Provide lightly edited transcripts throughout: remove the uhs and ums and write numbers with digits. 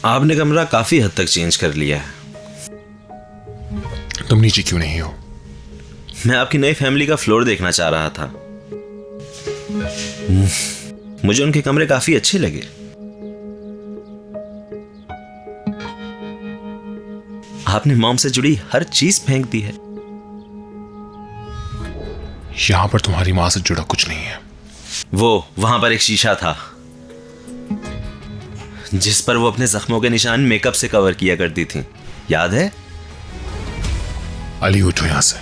आपने कमरा काफी हद तक चेंज कर लिया है। तुम नीचे क्यों नहीं हो? मैं आपकी नई फैमिली का फ्लोर देखना चाह रहा था। मुझे उनके कमरे काफी अच्छे लगे। आपने मॉम से जुड़ी हर चीज फेंक दी है। यहां पर तुम्हारी मां से जुड़ा कुछ नहीं है। वो वहां पर एक शीशा था जिस पर वो अपने जख्मों के निशान मेकअप से कवर किया करती थी, याद है? अली, उठो यहां से।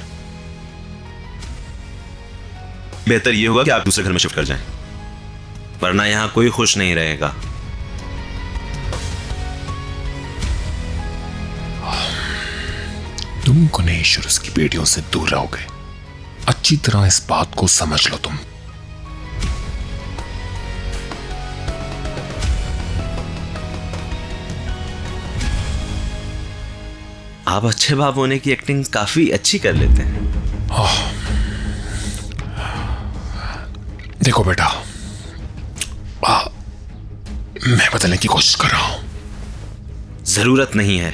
बेहतर ये होगा कि आप दूसरे घर में शिफ्ट कर जाएं, वरना यहां कोई खुश नहीं रहेगा। तुम गुनेश और उसकी बेटियों से दूर रहोगे। अच्छी तरह इस बात को समझ लो तुम। आप अच्छे बाप होने की एक्टिंग काफी अच्छी कर लेते हैं। देखो बेटा, मैं बदलने की कोशिश कर रहा हूं। जरूरत नहीं है,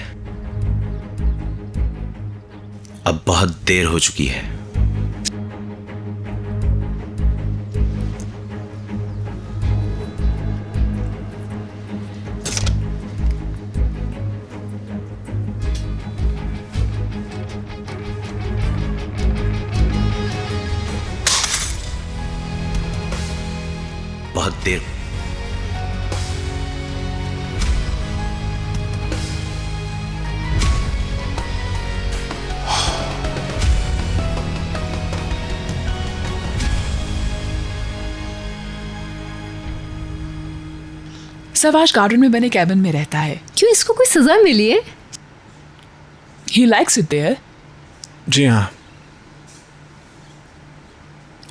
अब बहुत देर हो चुकी है। बहुत देर। सवाश गार्डन में बने कैबिन में रहता है। क्यों, इसको कोई सजा मिली है? He likes it there. जी हाँ।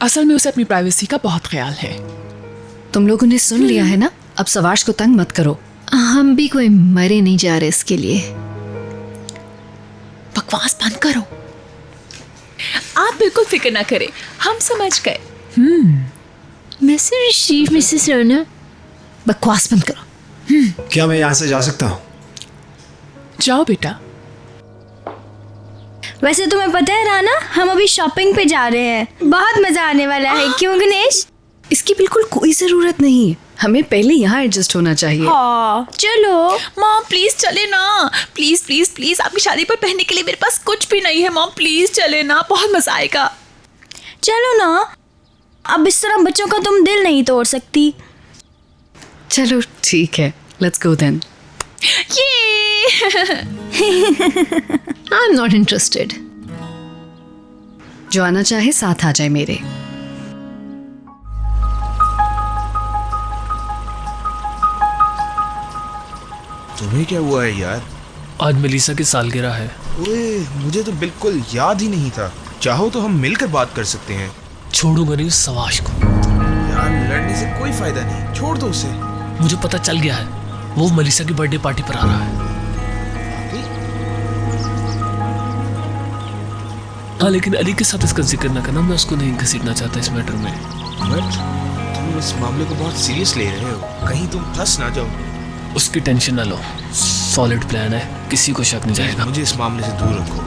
असल में उसे अपनी प्राइवेसी का बहुत ख्याल है। तुम लोगों ने सुन लिया है ना, अब सवाश को तंग मत करो। हम भी कोई मरे नहीं जा रहे इसके लिए। बकवास बंद करो। आप बिल्कुल फिक्र ना करें, हम समझ गए। मिसेस रना, बकवास बंद करो। क्या मैं यहाँ से जा सकता हूँ? जाओ बेटा। वैसे तुम्हें पता है राना, हम अभी शॉपिंग पे जा रहे हैं। बहुत मजा आने वाला है, क्यों गणेश? इसकी बिल्कुल कोई जरूरत नहीं है, हमें पहले यहाँ एडजस्ट होना चाहिए। हाँ, चलो। मॉम प्लीज चले ना, प्लीज प्लीज प्लीज। आपकी शादी पर पहनने के लिए मेरे पास कुछ भी नहीं है। मॉम प्लीज चले ना, बहुत मजा आएगा। चलो ना, अब इस तरह बच्चों का तुम दिल नहीं तोड़ सकती। चलो ठीक है, let's go then. I am not interested. जो आना चाहे साथ आ जाए मेरे। तुम्हें क्या हुआ है यार? आज मेलिसा की सालगिरह है। ओए, मुझे तो बिल्कुल याद ही नहीं था। चाहो तो हम मिलकर बात कर सकते हैं। छोड़ूंगा नहीं उस सवाश को। यार, लड़ने से कोई फायदा नहीं, छोड़ दो उसे। मुझे पता चल गया है, वो मेलिसा की बर्थडे पार्टी पर आ रहा है। हाँ, लेकिन अली के साथ इसका जिक्र ना करना, मैं उसको नहीं घसीटना चाहता इस मैटर में। बट तुम इस मामले को बहुत सीरियस ले रहे हो, कहीं तुम फंस ना जाओ। उसकी टेंशन ना लो, सॉलिड प्लान है, किसी को शक नहीं जाएगा। मुझे इस मामले से दूर रखो।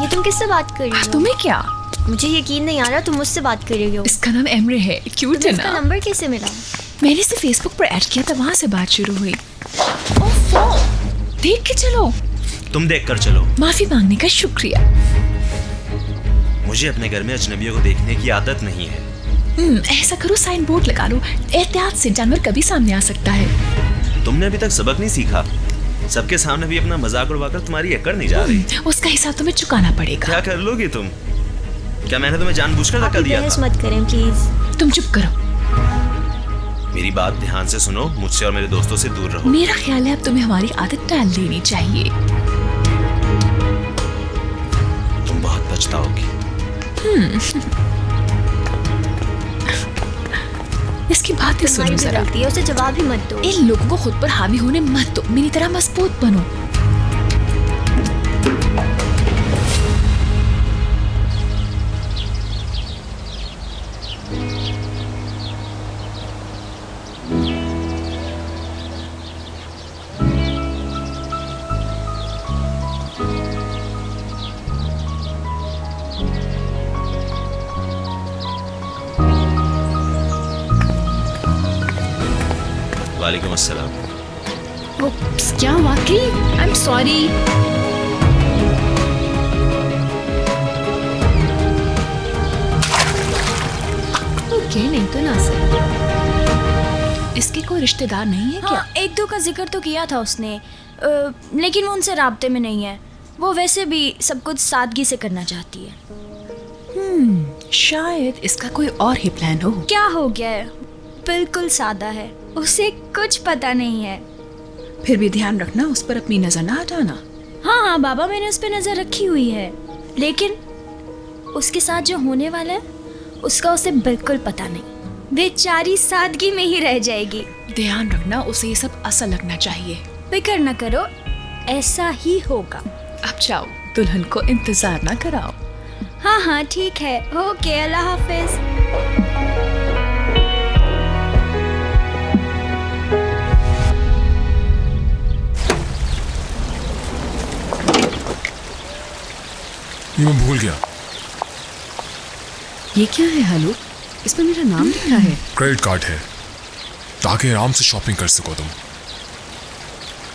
ये तुम किससे बात कर रही हो? तुम्हें क्या? मुझे यकीन नहीं आ रहा तुम मुझसे बात कर रही हो। इसका नाम एमरे है, क्यूट है तुम्हें इसका ना? नंबर कैसे मिला? मैंने इसे फेसबुक पर ऐड किया था, वहां से बात शुरू हुई। ओफो, देख के चलो। तुम देख कर चलो। माफी मांगने का शुक्रिया। मुझे अपने घर में अजनबियों को देखने की आदत नहीं है। ऐसा करो, साइन बोर्ड लगा लो, एहतियात से, जानवर कभी सामने आ सकता है। तुमने अभी तक सबक नहीं सीखा। सबके सामने भी अपना मजाक उड़वाकर तुम्हारी अकड़ नहीं जा रही। उसका हिसाब तुम्हें चुकाना पड़ेगा। क्या कर लोगी तुम? क्या मैंने तुम्हें जानबूझकर धक्का दिया बहस था? मत करें प्लीज। तुम चुप करो। मेरी बात ध्यान से सुनो, मुझसे और मेरे दोस्तों से दूर रहो। मेरा ख्याल है अब तुम्हें हमारी आदत टाल लेनी चाहिए। तुम बहुत पछताओगी। इसकी बातें सुनो तुम्हारी भी जरा। गलती है, उसे जवाब ही मत दो। इन लोगों को खुद पर हावी होने मत दो, मेरी तरह मजबूत बनो। वालेकुम अस्सलाम। ओप्स, क्या वाकई? I am sorry. ओके, नहीं तो ना सर। इसके कोई रिश्तेदार नहीं है क्या? हाँ, एक दो का जिक्र तो किया था उसने, लेकिन वो उनसे राब्ते में नहीं है। वो वैसे भी सब कुछ सादगी से करना चाहती है। शायद इसका कोई और ही प्लान हो। क्या हो गया है? बिल्कुल सादा है, उसे कुछ पता नहीं है। फिर भी ध्यान रखना, उस पर अपनी नजर ना हटाना। हाँ हाँ बाबा, मैंने उस पर नजर रखी हुई है, लेकिन उसके साथ जो होने वाला है उसका उसे बिल्कुल पता नहीं। बेचारी सादगी में ही रह जाएगी। ध्यान रखना, उसे ये सब असल लगना चाहिए। फिक्र न करो, ऐसा ही होगा। अब जाओ, दुल्हन को इंतजार ना कराओ। हाँ हाँ ठीक है, ओके, अल्लाह हाफिज। ये मैं भूल गया। ये क्या है हलो? इस पर मेरा नाम लिखा है। क्रेडिट कार्ड है, ताकि आराम से शॉपिंग कर सको तुम।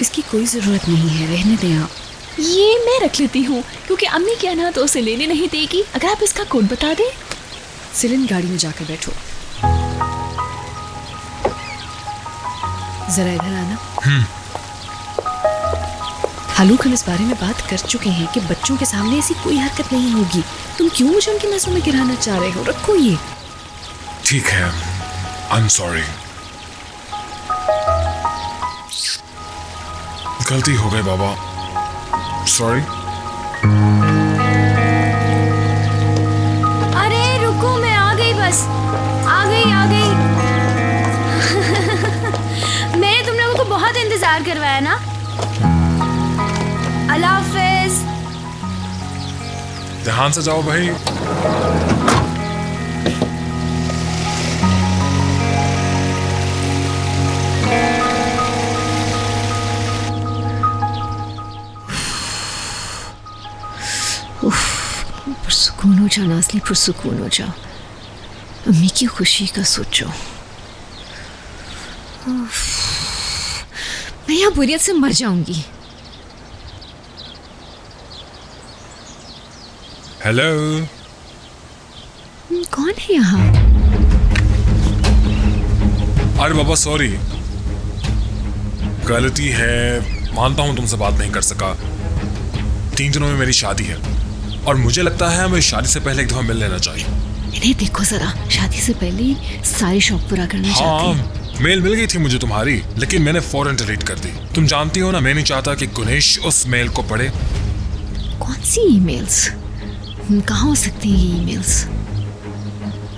इसकी कोई जरूरत नहीं है, रहने दें आप। ये मैं रख लेती हूँ, क्योंकि अम्मी क्या ना तो उसे लेने नहीं देगी। अगर आप इसका कोड बता दें। सिलिन, गाड़ी में जाकर बैठो। जरा इधर आना। हलूक, हम इस बारे में बात कर चुके हैं कि बच्चों के सामने ऐसी कोई हरकत नहीं होगी। तुम क्यों मुझे उनकी नजरों में गिराना चाह रहे हो? रखो ये। ठीक है, आई एम सॉरी। गलती हो गई बाबा, सॉरी। अरे रुको, मैं आ गई, बस आ गई। मैंने तुम लोगों को बहुत इंतजार करवाया ना। अल्लाह हाफिज। ध्यान से जाओ भाई। पुरसुकून हो जाओ नाज़ली, पुरसुकून हो जाओ। अम्मी की खुशी का सोचो। मैं यहाँ बोरियत से मर जाऊंगी। हेलो, कौन है यहाँ? अरे बाबा सॉरी, गलती है, मानता हूँ तुमसे बात नहीं कर सका। 3 दिनों में मेरी शादी है और मुझे लगता है हमें शादी से पहले एक दफा मिल लेना चाहिए। इन्हें देखो जरा, शादी से पहले ही सारी शौक पूरा करना चाहती है। हाँ, मेल मिल गई थी मुझे तुम्हारी, लेकिन मैंने फौरन डिलीट कर दी। तुम जानती हो ना, मैं नहीं चाहता कि गुनेश उस मेल को पढ़े। कौन सी ईमेल्स? कहाँ हो सकती हैं ये ईमेल्स?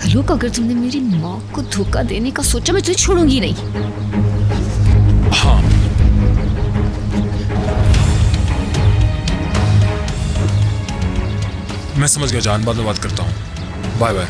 हेलो, अगर तुमने मेरी माँ को धोखा देने का सोचा, मैं तुझे छोड़ूंगी नहीं। हाँ, मैं समझ गया जान, बाद में बात करता हूँ। Bye bye.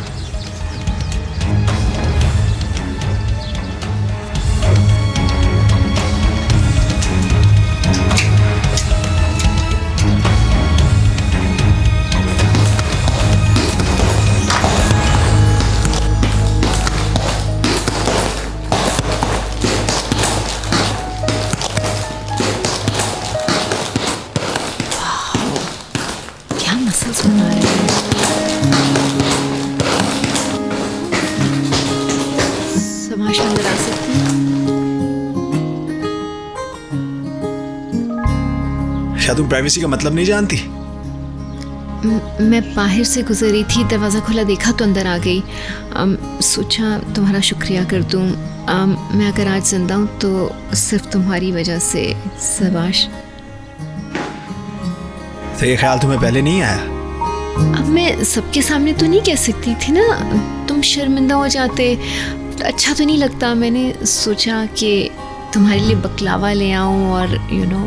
क्या मसल्स बना रहे हैं। समाज अंदर आ सकती है। क्या तुम प्राइवेसी का मतलब नहीं जानती? मैं बाहर से गुजरी थी, दरवाज़ा खुला देखा तो अंदर आ गई। सोचा तुम्हारा शुक्रिया कर दूं। मैं अगर आज जिंदा हूँ तो सिर्फ तुम्हारी वजह से। सबाश। तो ये ख्याल तुम्हें पहले नहीं आया? अब मैं सबके सामने तो नहीं कह सकती थी ना, तुम शर्मिंदा हो जाते, अच्छा तो नहीं लगता। मैंने सोचा कि तुम्हारे लिए बकलावा ले आऊं और यू नो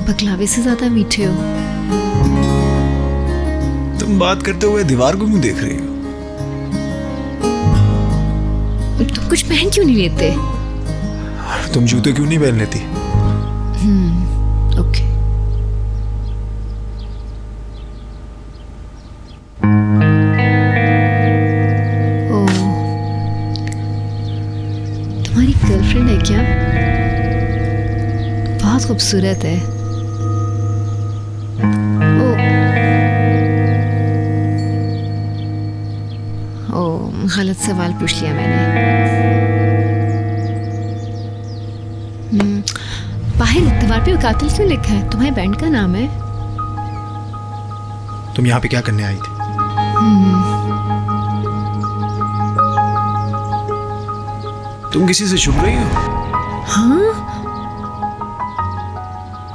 बकलावे से ज्यादा मीठे हो। तुम बात करते हुए दीवार को क्यों देख रही हो? तुम कुछ पहन क्यों नहीं लेते? तुम जूते क्यों नहीं पहन लेती? ओके। तुम्हारी गर्लफ्रेंड है क्या? बहुत खूबसूरत है। ओ गलत सवाल पूछ लिया मैंने। बाहर दीवार पे कातिल क्यों लिखा है? तुम्हारे बैंड का नाम है? तुम यहाँ पे क्या करने आई थी? तुम किसी से छुप रही हो? हाँ,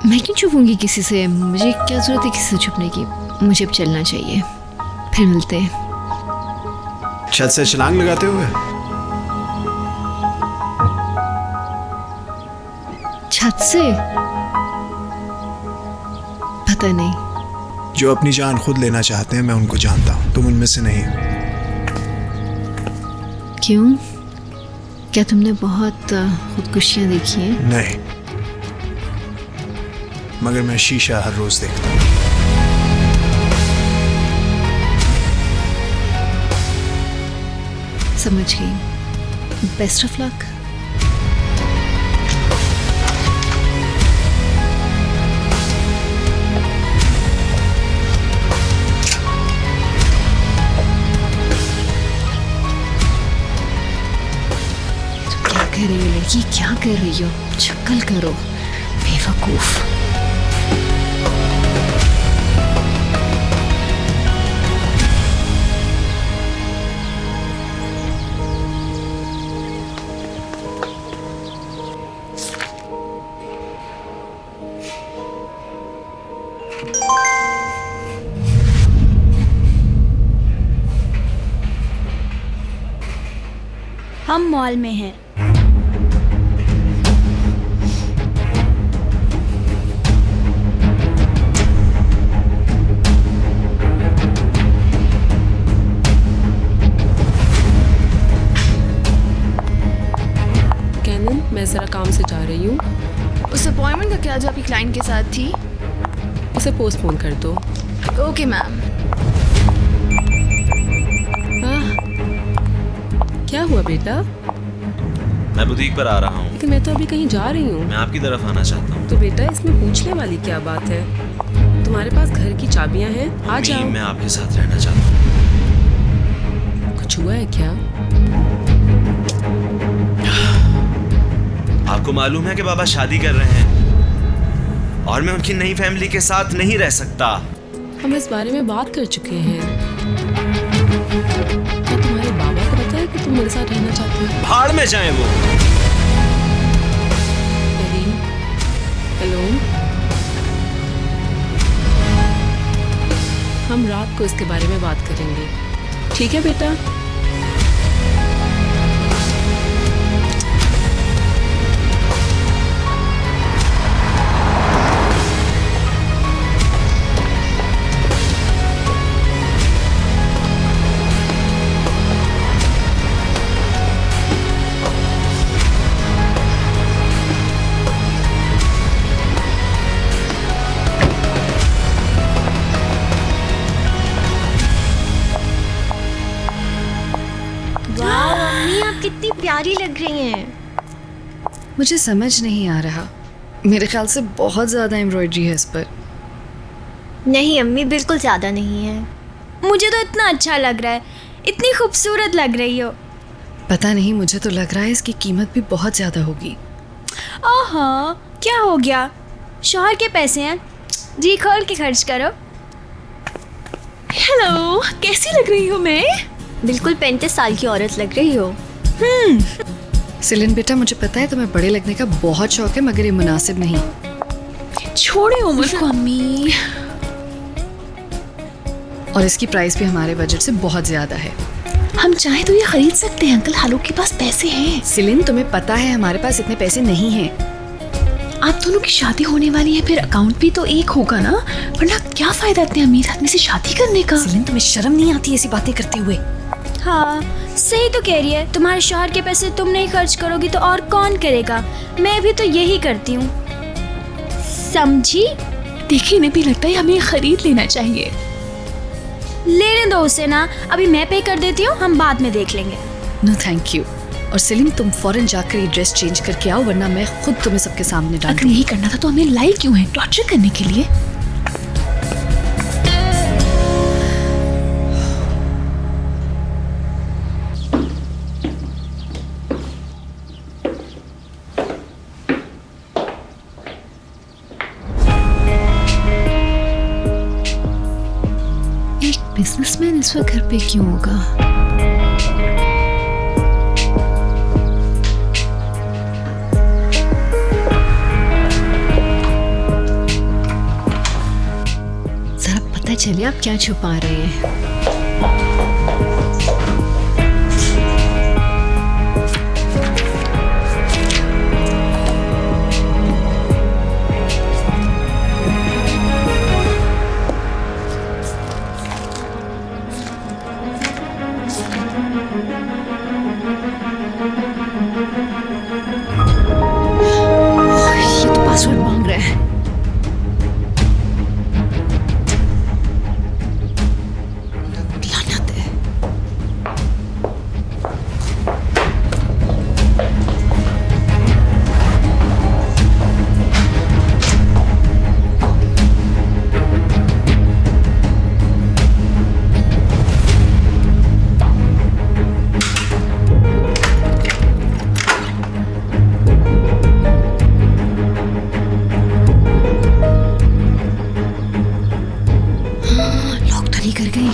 मैं क्यों छुपूंगी किसी से? मुझे क्या जरूरत है किसी से छुपने की? मुझे अब चलना चाहिए, फिर मिलते हैं। छत से छलांग लगाते हुए? छत से? पता नहीं। जो अपनी जान खुद लेना चाहते हैं मैं उनको जानता हूँ, तुम उनमें से नहीं हो। क्यों? क्या तुमने बहुत खुदकुशियां देखी हैं? नहीं, मगर मैं शीशा हर रोज देखता हूँ। समझ गई। Best of luck. क्या कर रही हो लड़की? क्या कर रही हो? शक्ल करो, बेवकूफ। हम मॉल में हैं। कैनन, मैं ज़रा काम से जा रही हूँ। उस अपॉइंटमेंट का क्या जो आपकी क्लाइंट के साथ थी? उसे पोस्टपोन कर दो। Okay ma'am. क्या हुआ बेटा? मैं बुटीक पर आ रहा हूँ। लेकिन मैं तो अभी कहीं जा रही हूँ। मैं आपकी तरफ आना चाहता हूँ। तो बेटा इसमें पूछने वाली क्या बात है? तुम्हारे पास घर की चाबियाँ हैं, आ जाओ। मैं आपके साथ रहना चाहता हूँ। कुछ हुआ है क्या? आपको मालूम है कि बाबा शादी कर रहे हैं और मैं उनकी नई फैमिली के साथ नहीं रह सकता। हम इस बारे में बात कर चुके हैं। क्या तुम्हारे बाबा को पता है कि तुम मेरे साथ रहना चाहते हो? भाड़ में जाएं वो। हेलो, हम रात को इसके बारे में बात करेंगे, ठीक है बेटा? कितनी प्यारी लग रही हैं। मुझे समझ नहीं आ रहा, मेरे ख्याल से बहुत ज़्यादा एम्ब्रॉयडरी है इस पर। नहीं अम्मी, बिल्कुल ज़्यादा नहीं है। मुझे तो इतना अच्छा लग रहा है, इतनी खूबसूरत लग रही हो। पता नहीं, मुझे तो लग रहा है इसकी कीमत भी बहुत ज़्यादा होगी। ओहो, क्या हो गया? शौहर के पैसे हैं, जी खोल के खर्च करो। हेलो, कैसी लग रही हूँ मैं? बिल्कुल 35 साल की औरत लग रही हो। सिलिन बेटा, मुझे पता है तुम्हें बड़े लगने का बहुत शौक है, मगर ये मुनासिब नहीं। छोड़े उम्र को अम्मी। और इसकी प्राइस भी हमारे बजट से बहुत ज़्यादा है। हम चाहे तो ये खरीद सकते हैं, अंकल हालो के पास पैसे हैं। सिलिन, तुम्हें पता है हमारे पास इतने पैसे नहीं हैं। आप दोनों की शादी होने वाली है, फिर अकाउंट भी तो एक होगा ना, वरना क्या फायदा इतने अमीर आदमी से शादी करने का? सिलिन, तुम्हें शर्म नहीं आती ऐसी बातें करते हुए? हाँ, सही तो कह रही है। तुम्हारे शौहर के पैसे तुम नहीं खर्च करोगी तो और कौन करेगा? मैं भी तो यही करती हूँ, समझी? देखिए, इन्हें भी लगता है हमें खरीद लेना चाहिए। लेने दो उसे ना, अभी मैं पे कर देती हूँ, हम बाद में देख लेंगे। No thank you. और सेलिन तुम फौरन जाकर ये ड्रेस चेंज करके आओ, वरना मैं खुद तुम्हें सबके सामने डाल अगर यही करना था तो हमें लाई क्यों है? टॉर्चर करने के लिए? एक बिजनेसमैन इस वक्त घर पे क्यों होगा? जरा पता चले आप क्या छुपा रहे हैं। ये तो पासवर्ड मांग रहा है। लानत है। लॉक तो नहीं कर गई?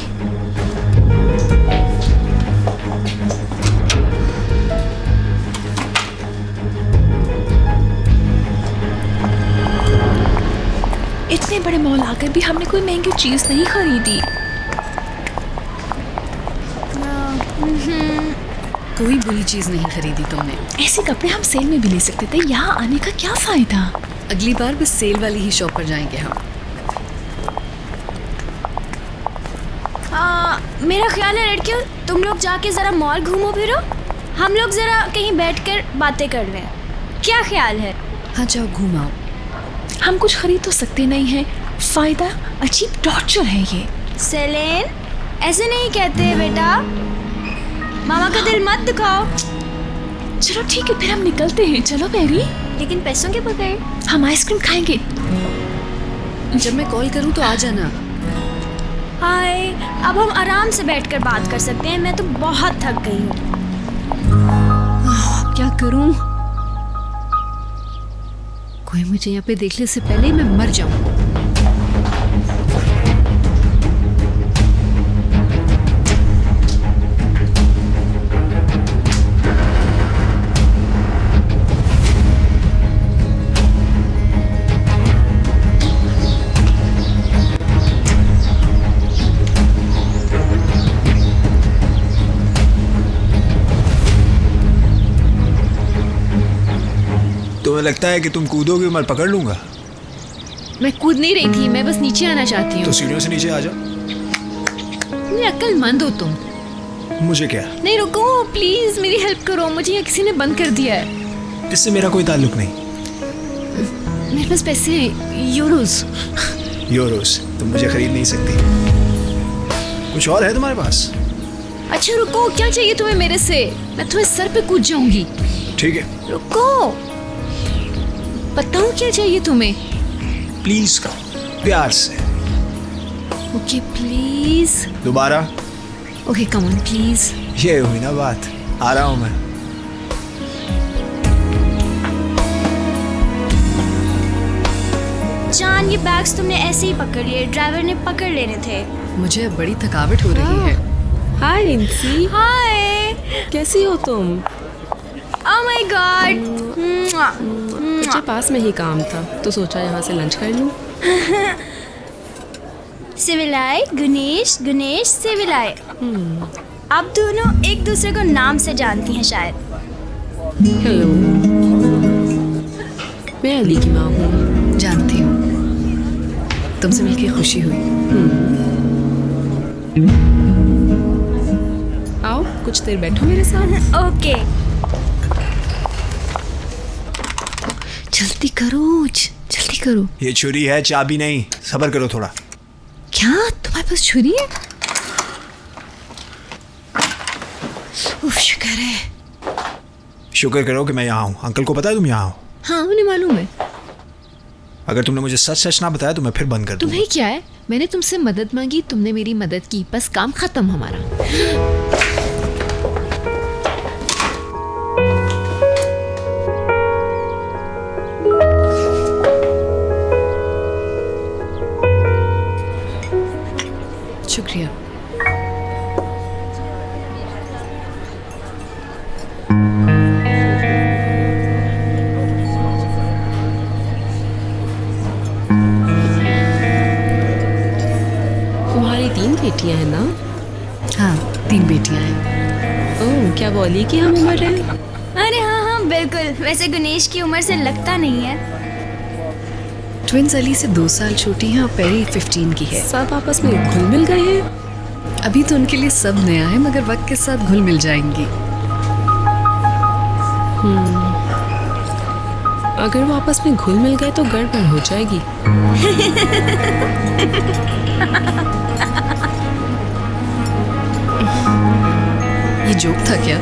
इतने बड़े मॉल आकर भी हमने कोई महंगी चीज नहीं खरीदी। कोई बुरी चीज नहीं खरीदी तुमने। ऐसे कपड़े हम सेल में भी ले सकते थे, यहाँ आने का क्या फायदा? अगली बार बस सेल वाली ही शॉप पर जाएंगे हम। मेरा ख्याल है लड़कियों, तुम लोग जाके ज़रा मॉल घूमो फिरो, हम लोग ज़रा कहीं बैठकर बातें कर रहे हैं। क्या ख्याल है? हाँ जाओ घूमाओ। हम कुछ खरीद तो सकते नहीं हैं, फायदा अजीब टॉर्चर है ये। सेलेन, ऐसे नहीं कहते बेटा, मामा का दिल मत दुखाओ। चलो ठीक है, फिर हम निकलते हैं। चलो मैरी। लेकिन पैसों के बगैर? हम आइसक्रीम खाएंगे। जब मैं कॉल करूँ तो आ जाना। हाय, अब हम आराम से बैठकर बात कर सकते हैं। मैं तो बहुत थक गई हूँ। क्या करूं? कोई मुझे यहाँ पे देखने से पहले ही मैं मर जाऊं। तुम्हें लगता है कि तुम कूदोगे मैं पकड़ लूंगा? मैं कूद नहीं रही थी, मैं बस नीचे आना चाहती तो हूँ। सीढ़ियों से नीचे आ जाओ। इतनी अक्लमंद हो तुम। मुझे क्या? नहीं रुको, प्लीज मेरी हेल्प करो, मुझे यहाँ किसी ने बंद कर दिया है। इससे मेरा कोई ताल्लुक नहीं। मेरे पास पैसे हैं, यूरोस। यूरोस तुम मुझे खरीद नहीं सकती। कुछ और है तुम्हारे पास? अच्छा रुको, क्या चाहिए तुम्हें मेरे से? मैं तुम्हें सर पे कूद जाऊंगी। ठीक है, रुको, बताओ क्या चाहिए तुम्हें? प्लीज कहो, प्यार से। Okay please. दोबारा। Okay come on please. ये हुई ना बात। आ रहा हूं मैं। जान, ये बैग्स तुमने ऐसे ही पकड़ लिए, ड्राइवर ने पकड़ लेने थे। मुझे अब बड़ी थकावट हो रही है। हाय रिंसी, हाय, कैसी हो तुम? Oh my God. मुझे पास में ही काम था तो सोचा यहाँ से लंच कर लूँ। सिविलाय, गुनेश, गुनेश, सिविलाय। आप दोनों एक दूसरे को नाम से जानती हैं शायद। हेलो, मैं अली की माँ हूँ। जानती हूँ, तुमसे मिलके खुशी हुई। आओ कुछ देर बैठो मेरे साथ। ओके। जल्दी करो, जल्दी करो। ये छुरी है, चाबी नहीं। सब्र करो थोड़ा। क्या तुम्हारे पास छुरी है? उफ, शुक्र है। शुक्र करो कि मैं यहाँ हूँ। अंकल को पता है तुम यहाँ हो? हाँ उन्हें मालूम है। अगर तुमने मुझे सच सच ना बताया तो मैं फिर बंद कर दूँगा। तुम्हें क्या है, मैंने तुमसे मदद मांगी, तुमने मेरी मदद की, बस काम खत्म हमारा। शुक्रिया। तुम्हारी 3 बेटियां हैं ना? हाँ 3 बेटियां हैं। ओह, क्या वो अली की हम उम्र है? अरे हाँ हाँ बिल्कुल, वैसे गुनेश की उम्र से लगता नहीं है। ट्विंस अली से 2 साल छोटी हैं और पेरी 15 की है। सब आपस में घुल मिल गए हैं। अभी तो उनके लिए सब नया है, मगर वक्त के साथ घुल मिल जाएंगी। अगर वो आपस में घुल मिल गए तो गड़बड़ हो जाएगी। ये जोक था क्या?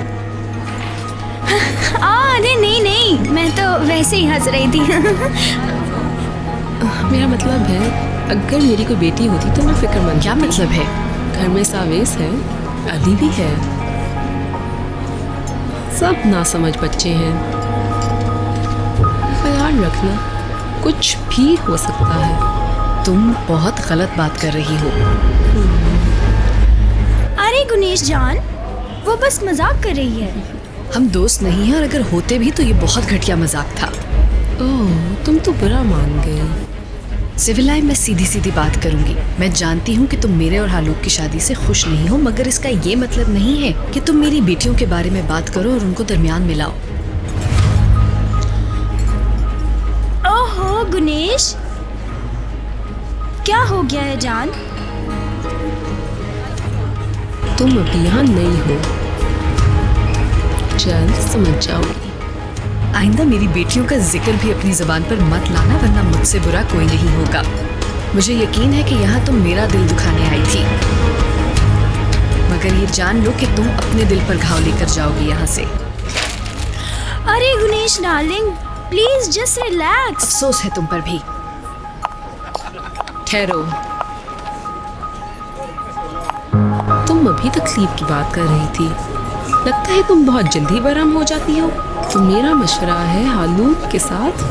अरे नहीं नहीं, मैं तो वैसे ही हंस रही थी। मेरा मतलब है, अगर मेरी कोई बेटी होती तो मैं फिक्रमंद। क्या मतलब है? घर में सावेस है, अली भी है, सब नासमझ बच्चे हैं। ख्याल रखना, कुछ भी हो सकता है। तुम बहुत गलत बात कर रही हो। अरे गुनेश जान, वो बस मजाक कर रही है। हम दोस्त नहीं हैं, और अगर होते भी तो ये बहुत घटिया मजाक था। ओह, तुम तो बुरा मान गई। सिविलाई, मैं सीधी सीधी बात करूंगी। मैं जानती हूँ कि तुम मेरे और हालूक की शादी से खुश नहीं हो, मगर इसका ये मतलब नहीं है कि तुम मेरी बेटियों के बारे में बात करो और उनको दरमियान में लाओ। ओहो गुनेश, क्या हो गया है जान? तुम अभी यहाँ नहीं हो, जल्द समझ जाओगी। आइंदा मेरी बेटियों का जिक्र भी अपनी ज़बान पर मत लाना, वरना मुझसे बुरा कोई नहीं होगा। मुझे यकीन है कि यहाँ तुम मेरा दिल दुखाने आई थी, मगर ये जान लो कि तुम अपने दिल पर घाव लेकर जाओगी यहाँ से। अरे Guinness darling, please just relax. अफसोस है तुम पर भी। ठहरो, तुम अभी तकलीफ की बात कर रही थी, लगता है तुम बहुत जल्दी बराम हो जाती हो। तो मेरा मशवरा है हालूक के साथ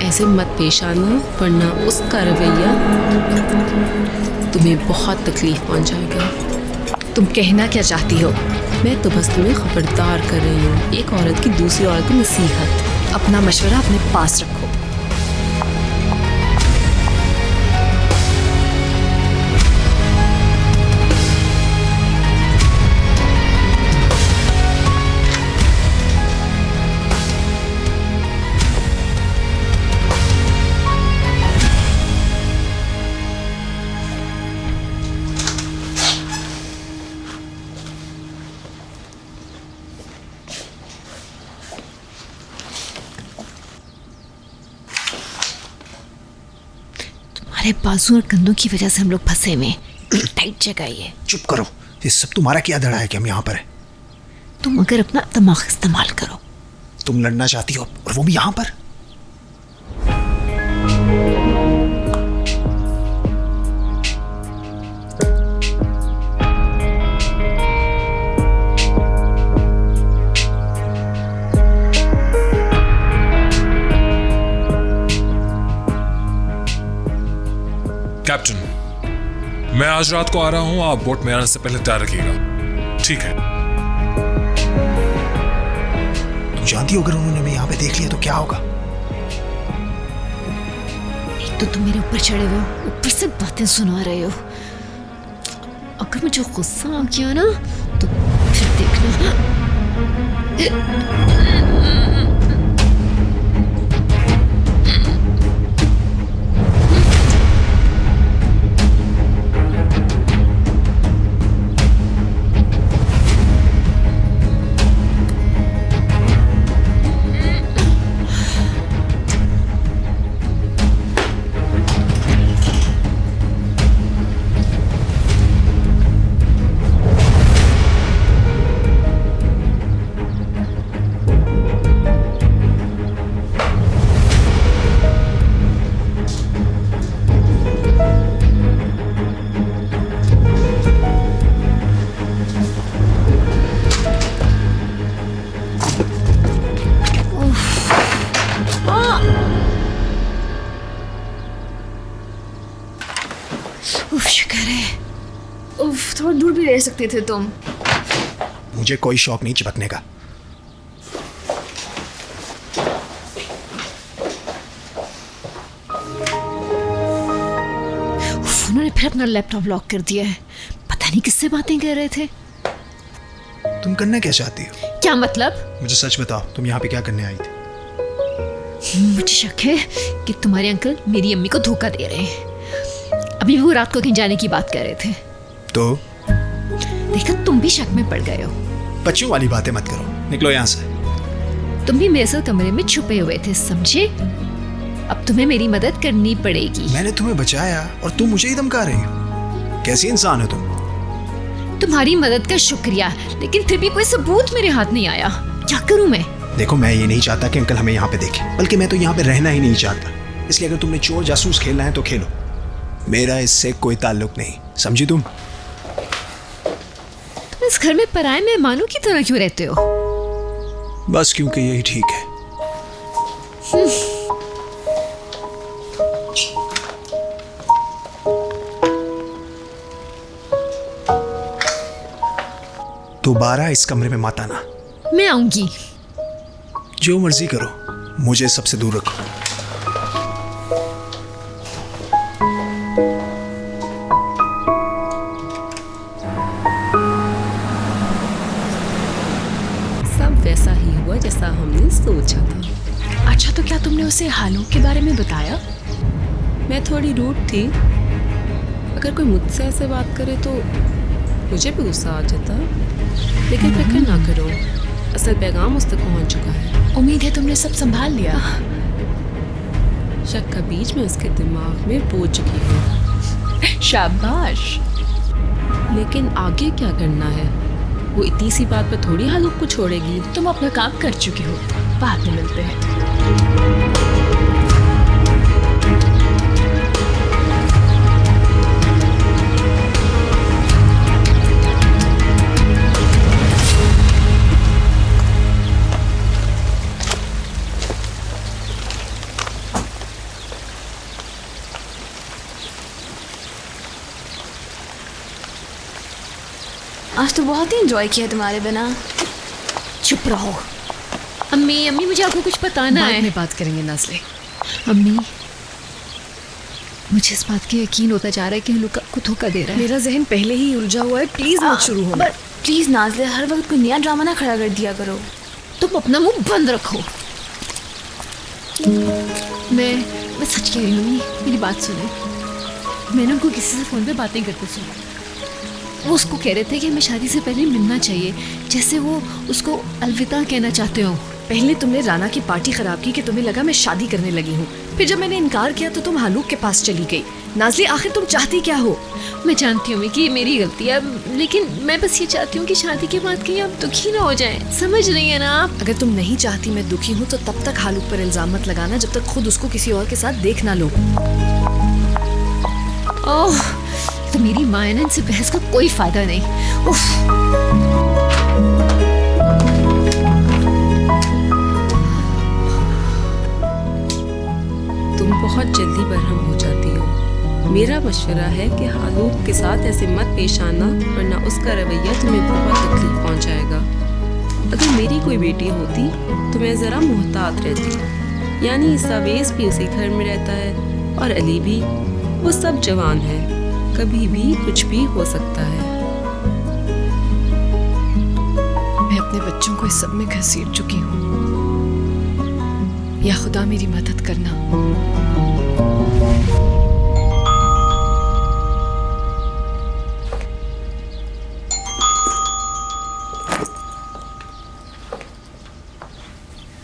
ऐसे मत पेश आना, वरना उसका रवैया तुम्हें बहुत तकलीफ पहुंचाएगा। तुम कहना क्या चाहती हो? मैं तो बस तुम्हें खबरदार कर रही हूँ, एक औरत की दूसरी औरत को नसीहत। अपना मशवरा अपने पास रखो। तुम्हारे बाजू और कंधों की वजह से हम लोग फंसे हुए हैं। टाइट जगह ये। चुप करो, ये सब तुम्हारा क्या धड़ा है कि हम यहाँ पर हैं? तुम अगर अपना दिमाग इस्तेमाल करो। तुम लड़ना चाहती हो और वो भी यहाँ पर? कैप्टन, मैं आज रात को आ रहा हूं, आप बोट में आने से पहले तैयार रखिएगा। ठीक है। तुम जानती हो अगर उन्होंने हमें यहाँ पे देख लिया तो क्या होगा? एक तो तुम मेरे ऊपर चढ़े हुए हो, ऊपर से बातें सुना रहे हो। अगर मुझे गुस्सा आ गया ना तो फिर देखना। सकते थे तुम? मुझे कोई शौक नहीं चिपकने का। उन्होंने फिर अपना लैपटॉप लॉक कर दिया है। पता नहीं किससे बातें कर रहे थे। तुम करना क्या चाहती हो? क्या मतलब? मुझे सच बताओ, तुम यहाँ पे क्या करने आई थी? मुझे शक है कि तुम्हारे अंकल मेरी अम्मी को धोखा दे रहे हैं। अभी वो रात को कहीं जाने की बात कर रहे थे। तो देखा, तुम भी शक में पड़ गए हो। बच्चों वाली बातें मत करो, निकलो यहाँ से। तुम भी मेरे साथ कमरे में छुपे हुए थे, समझे? अब तुम्हें मेरी मदद करनी पड़ेगी। मैंने तुम्हें बचाया और तुम मुझे ही धमका रही हो। कैसी इंसान हो तुम? तुम्हारी मदद का शुक्रिया, लेकिन फिर भी कोई सबूत मेरे हाथ नहीं आया। क्या करूं मैं? देखो, मैं ये नहीं चाहता कि अंकल हमें यहाँ पे देखे, बल्कि मैं तो यहाँ पे रहना ही नहीं चाहता। इसलिए अगर तुमने चोर जासूस खेलना है तो खेलो, मेरा इससे कोई ताल्लुक नहीं, समझी तुम? तुम इस घर में पराये मेहमानों की तरह क्यों रहते हो? बस क्योंकि यही ठीक है। दोबारा इस कमरे में मत आना। मैं आऊंगी। जो मर्जी करो, मुझे सबसे दूर रखो। सब वैसा ही हुआ जैसा हमने सोचा था। अच्छा, तो क्या तुमने उसे हालूक के बारे में बताया? मैं थोड़ी रूड थी। अगर कोई मुझसे ऐसे बात करे तो मुझे भी गुस्सा आ जाता, लेकिन फिक्र ना करो, असल पैगाम उस तक पहुंच चुका है। उम्मीद है तुमने सब संभाल लिया। शक का बीज में उसके दिमाग में बो चुकी हूँ। शाबाश। लेकिन आगे क्या करना है? वो इतनी सी बात पर थोड़ी हालूक को छोड़ेगी। तुम अपना काम कर चुके हो, बाद में मिलते हैं। आज तो बहुत ही एंजॉय किया तुम्हारे बिना। चुप रहो। अम्मी, अम्मी मुझे आपको कुछ बताना बाद है। में बात करेंगे नाज़ले। अम्मी, मुझे इस बात की यकीन होता जा रहा है कि लुका को धोखा दे रहा है। मेरा जहन पहले ही उलझा हुआ है, प्लीज मत शुरू होना। प्लीज नाज़ले, हर वक्त कोई नया ड्रामा ना खड़ा कर दिया करो। तुम अपना मुंह बंद रखो। मैं सच कह रही हूँ अम्मी, मेरी बात सुने। मैंने उनको किसी से फोन पे बातें करते सुना। वो उसको कह रहे थे कि हमें शादी से पहले मिलना चाहिए, जैसे वो उसको अलविदा कहना चाहते हो। पहले तुमने राना की पार्टी खराब की कि तुम्हें लगा मैं शादी करने लगी हूँ। फिर जब मैंने इनकार किया तो तुम हालूक के पास चली गई। नाज़ली, आखिर तुम चाहती क्या हो? मैं जानती हूँ कि ये मेरी गलती है, लेकिन मैं बस ये चाहती हूँ कि शादी के बाद कहीं आप दुखी ना हो जाएं। समझ रही है ना आप? अगर तुम नहीं चाहती मैं दुखी हूँ तो तब तक हालूक पर इल्जाम मत लगाना जब तक खुद उसको किसी और के साथ देख ना लो। ओह, तो मेरी माँ है ना, इनसे बहस का कोई फायदा नहीं। उफ। तुम बहुत जल्दी बरहम हो जाती हो। मेरा मशवरा है कि हालूक के साथ ऐसे मत पेश आना, वरना उसका रवैया तुम्हें बहुत तकलीफ पहुंचाएगा। अगर मेरी कोई बेटी होती तो मैं ज़रा मुहतात रहती। यानी सवेज भी उसी घर में रहता है और अली भी, वो सब जवान है, कभी भी कुछ भी हो सकता है। मैं अपने बच्चों को इस सब में घसीट चुकी हूँ। या खुदा मेरी मदद करना।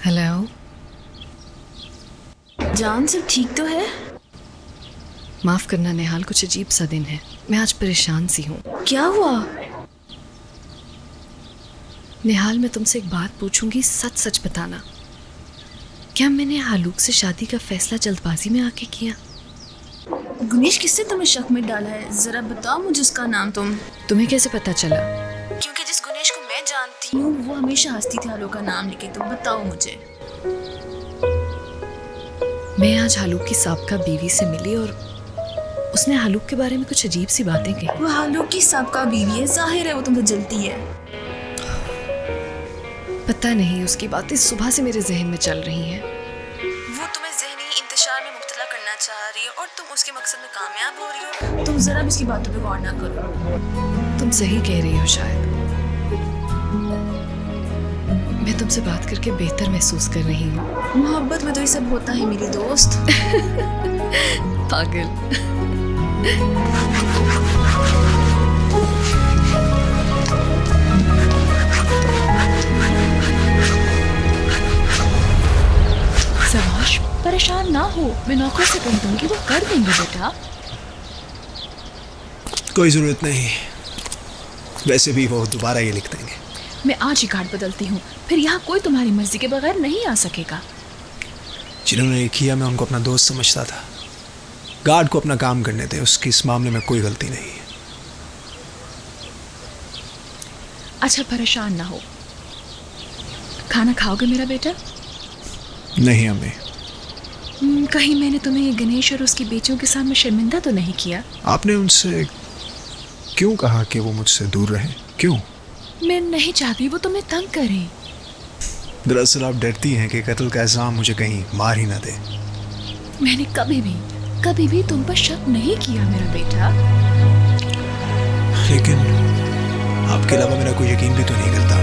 हेलो जान, सब ठीक तो है? माफ करना नेहाल, कुछ अजीब सा दिन है। मैं आज परेशान सी हूँ। क्या हुआ? नेहाल, मैं तुमसे एक बात पूछूंगी, सच सच बताना। क्या मैंने हालूक से शादी का फैसला जल्दबाजी में आके किया? गुनेश किससे तुम्हें शक में डाला है? जरा बताओ मुझे उसका नाम। तुम्हें कैसे पता चला? क्योंकि जिस गुनेश को मैं जानती हूँ वो हमेशा हंसती थी हालूक का नाम लेके। तुम बताओ मुझे। मैं आज हालूक की साबका बीवी से मिली और उसने आलोक के बारे में कुछ अजीब सी बातें कही। वो आलोक की सबका बीवी है, जाहिर है वो तुमसे जलती है। पता नहीं, उसकी बातें सुबह से मेरे जहन में चल रही हैं। वो तुम्हें जहनी इंतशार में मुब्तला करना चाह रही है और तुम उसके मकसद में कामयाब हो रही हो। तुम जरा भी इसकी बातों पे गौर ना करो। तुम सही कह रही हो शायद। मैं तुमसे बात करके बेहतर महसूस कर रही हूँ। मोहब्बत में तो ये सब होता है मेरी दोस्त। पागल। सवाश, परेशान ना हो, मैं नौकर से कह दूंगी, वो कर देंगे बेटा। कोई ज़रूरत नहीं, वैसे भी वो दोबारा ये लिख देंगे। मैं आज ही कार्ड बदलती हूँ, फिर यहाँ कोई तुम्हारी मर्जी के बगैर नहीं आ सकेगा। जिन्होंने ये किया मैं उनको अपना दोस्त समझता था। गार्ड को अपना काम करने दे, उसकी इस मामले में कोई गलती नहीं है। अच्छा परेशान ना हो। खाना खाओगे मेरा बेटा? नहीं अम्मी। कहीं मैंने तुम्हें गणेश और उसकी बेटियों के सामने शर्मिंदा तो नहीं किया? आपने उनसे क्यों कहा कि वो मुझसे दूर रहे? क्यों? मैं नहीं चाहती वो तुम्हें तंग करें। दरअसल आप डरती हैं कि कत्ल का इल्जाम मुझे कहीं मार ही ना दे। मैंने कभी भी तुम पर शक नहीं किया मेरा बेटा। लेकिन आपके अलावा मेरा कोई यकीन भी तो नहीं करता।